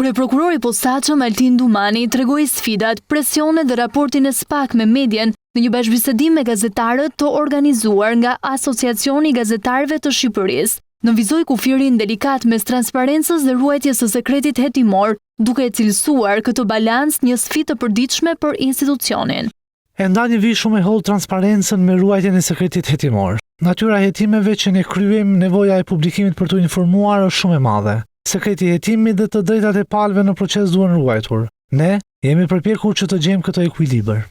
Kryeprokurori i posaçëm Altin Dumani tregoi sfidat, presionet dhe raportin e SPAK me medjen në një bashkëbisedim me gazetarët të organizuar nga Asociacioni i Gazetarëve të Shqipërisë. Nënvizoi kufirin delikat mes transparencës dhe ruajtjes së sekretit hetimor, duke e cilësuar këtë balans një sfidë të përditshme për institucionin. E nda një vijë shumë e hollë transparencën me ruajtjen e sekretit hetimor. Natyra e hetimeve që ne kryejm, nevoja e publikimit për të informuar është shumë e madhe. Sekreti i hetimit dhe të drejtat e palëve në proces duhen ruajtur. Ne jemi përpjekur që të gjejmë këtë ekuilibër.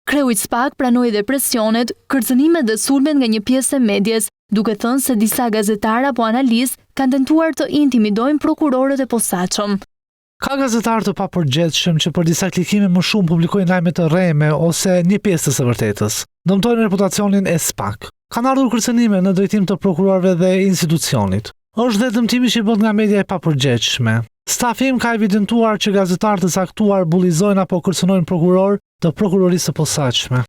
Kreu i SPAK pranoi dhe presionet, kërcënimet dhe sulmet nga një pjesë e medjes, duke thënë se disa gazetarë apo analistë kanë tentuar të intimidojnë prokurorët e posaçëm. Ka gazetarë të papërgjithshëm që për disa klikime më shumë publikojnë lajme të rreme ose një pjesë të së vërtetës. Dëmtojnë reputacionin e SPAK. Kanë ardhur kërcënime në drejtim të prokurorëve dhe institucionit. Është dhe dëmtimi që bëhet nga media e papërgjithshme. Stafi im ka evidentuar që gazetarë të caktuar bullizojnë apo kërcënojnë prokuror të prokurorisë së posaçme.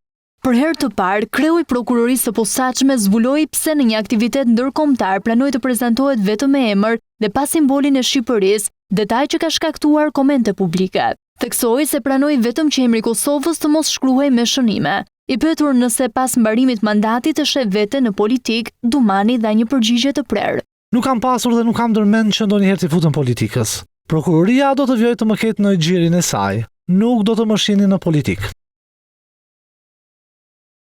Për herë të parë, kreu i prokurorisë së posaçme zbuloi pse në një aktivitet ndërkombëtar pranoi të prezantohet vetëm me emër dhe pa simbolin e Shqipërisë, detaj që ka shkaktuar komente publike. Theksoi se pranoi vetëm që emri i Kosovës të mos shkruhej me shënime. I pyetur nëse pas mbarimit mandatit të sheh vete në politik, Dumani dha një përgjigje të prerë. Nuk kam pasur dhe nuk kam ndërmend që ndonjëherë të futem politikës. Prokuroria do të vjojë të më ketë në xhirin e saj. Nuk do të më shihni në politikë.